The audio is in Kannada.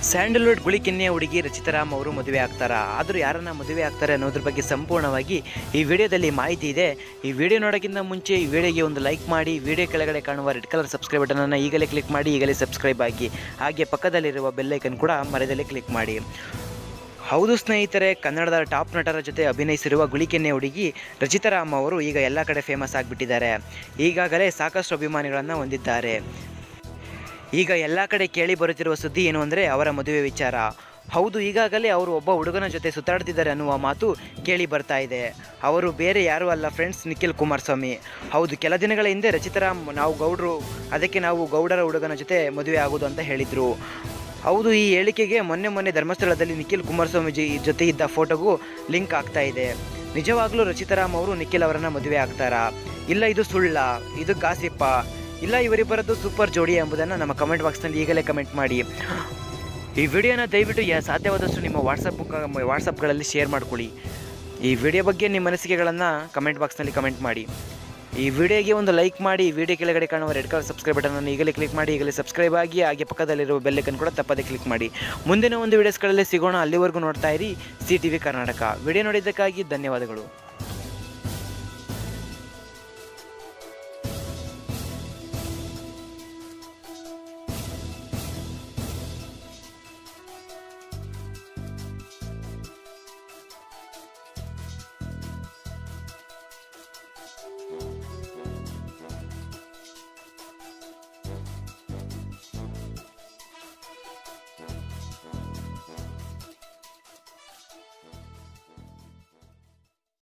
ಸ್ಯಾಂಡಲ್ವುಡ್ ಗುಳಿಕೆನ್ನೆಯ ಹುಡುಗಿ ರಚಿತಾರಾಮ್ ಅವರು ಮದುವೆ ಆಗ್ತಾರಾ? ಆದರೂ ಯಾರನ್ನ ಮದುವೆ ಆಗ್ತಾರೆ ಅನ್ನೋದ್ರ ಬಗ್ಗೆ ಸಂಪೂರ್ಣವಾಗಿ ಈ ವಿಡಿಯೋದಲ್ಲಿ ಮಾಹಿತಿ ಇದೆ. ಈ ವಿಡಿಯೋ ನೋಡೋಕ್ಕಿಂತ ಮುಂಚೆ ಈ ವಿಡಿಯೋಗೆ ಒಂದು ಲೈಕ್ ಮಾಡಿ, ವಿಡಿಯೋ ಕೆಳಗಡೆ ಕಾಣುವ ರೆಡ್ ಕಲರ್ ಸಬ್ಸ್ಕ್ರೈಬ್ ಬಟನನ್ನು ಈಗಲೇ ಕ್ಲಿಕ್ ಮಾಡಿ, ಈಗಲೇ ಸಬ್ಸ್ಕ್ರೈಬ್ ಆಗಿ. ಹಾಗೆ ಪಕ್ಕದಲ್ಲಿರುವ ಬೆಲ್ ಐಕನ್ ಕೂಡ ಮರೆಯದಲ್ಲೇ ಕ್ಲಿಕ್ ಮಾಡಿ. ಹೌದು ಸ್ನೇಹಿತರೆ, ಕನ್ನಡದ ಟಾಪ್ ನಟರ ಜೊತೆ ಅಭಿನಯಿಸಿರುವ ಗುಳಿಕೆನ್ನೆ ಹುಡುಗಿ ರಚಿತಾರಾಮ್ ಅವರು ಈಗ ಎಲ್ಲ ಕಡೆ ಫೇಮಸ್ ಆಗಿಬಿಟ್ಟಿದ್ದಾರೆ. ಈಗಾಗಲೇ ಸಾಕಷ್ಟು ಅಭಿಮಾನಿಗಳನ್ನು ಹೊಂದಿದ್ದಾರೆ. ಈಗ ಎಲ್ಲ ಕಡೆ ಕೇಳಿ ಬರುತ್ತಿರುವ ಸುದ್ದಿ ಏನು ಅಂದರೆ ಅವರ ಮದುವೆ ವಿಚಾರ. ಹೌದು, ಈಗಾಗಲೇ ಅವರು ಒಬ್ಬ ಹುಡುಗನ ಜೊತೆ ಸುತ್ತಾಡ್ತಿದ್ದಾರೆ ಅನ್ನುವ ಮಾತು ಕೇಳಿ ಬರ್ತಾ ಇದೆ. ಅವರು ಬೇರೆ ಯಾರೂ ಅಲ್ಲ ಫ್ರೆಂಡ್ಸ್, ನಿಖಿಲ್ ಕುಮಾರಸ್ವಾಮಿ. ಹೌದು, ಕೆಲ ದಿನಗಳ ಹಿಂದೆ ರಚಿತಾರಾಮ್ ನಾವು ಗೌಡರು, ಅದಕ್ಕೆ ನಾವು ಗೌಡರ ಹುಡುಗನ ಜೊತೆ ಮದುವೆ ಆಗೋದು ಅಂತ ಹೇಳಿದರು. ಹೌದು, ಈ ಹೇಳಿಕೆಗೆ ಮೊನ್ನೆ ಧರ್ಮಸ್ಥಳದಲ್ಲಿ ನಿಖಿಲ್ ಕುಮಾರಸ್ವಾಮಿ ಜೊತೆ ಇದ್ದ ಫೋಟೋಗೂ ಲಿಂಕ್ ಆಗ್ತಾ ಇದೆ. ನಿಜವಾಗ್ಲೂ ರಚಿತಾರಾಮ್ ಅವರು ನಿಖಿಲ್ ಅವರನ್ನು ಮದುವೆ ಆಗ್ತಾರಾ? ಇಲ್ಲ ಇದು ಸುಳ್ಳ, ಇದು ಗಾಸಿಪ್ಪ, ಇಲ್ಲ ಇವರಿಬ್ಬರದ್ದು ಸೂಪರ್ ಜೋಡಿ ಎಂಬುದನ್ನು ನಮ್ಮ ಕಮೆಂಟ್ ಬಾಕ್ಸ್ನಲ್ಲಿ ಈಗಲೇ ಕಮೆಂಟ್ ಮಾಡಿ. ಈ ವಿಡಿಯೋನ ದಯವಿಟ್ಟು ಸಾಧ್ಯವಾದಷ್ಟು ನಿಮ್ಮ ವಾಟ್ಸಪ್ಗಳಲ್ಲಿ ಶೇರ್ ಮಾಡ್ಕೊಳ್ಳಿ. ಈ ವಿಡಿಯೋ ಬಗ್ಗೆ ನಿಮ್ಮ ಅನಿಸಿಕೆಗಳನ್ನು ಕಮೆಂಟ್ ಬಾಕ್ಸ್ನಲ್ಲಿ ಕಮೆಂಟ್ ಮಾಡಿ. ಈ ವಿಡಿಯೋಗೆ ಒಂದು ಲೈಕ್ ಮಾಡಿ, ವಿಡಿಯೋ ಕೆಳಗಡೆ ಕಾಣುವ ರೆಡ್ ಕಲರ್ ಸಬ್ಸ್ಕ್ರೈಬ್ ಬಟನನ್ನು ಈಗಲೇ ಕ್ಲಿಕ್ ಮಾಡಿ, ಈಗಲೇ ಸಬ್ಸ್ಕ್ರೈಬ್ ಆಗಿ. ಹಾಗೆ ಪಕ್ಕದಲ್ಲಿರುವ ಬೆಲ್ ಐಕನ್ ಕೂಡ ತಪ್ಪದೇ ಕ್ಲಿಕ್ ಮಾಡಿ. ಮುಂದಿನ ಒಂದು ವಿಡಿಯೋಸ್ಗಳಲ್ಲಿ ಸಿಗೋಣ. ಅಲ್ಲಿವರೆಗೂ ನೋಡ್ತಾ ಇರಿ CTV ಕರ್ನಾಟಕ. ವಿಡಿಯೋ ನೋಡಿದ್ದಕ್ಕಾಗಿ ಧನ್ಯವಾದಗಳು.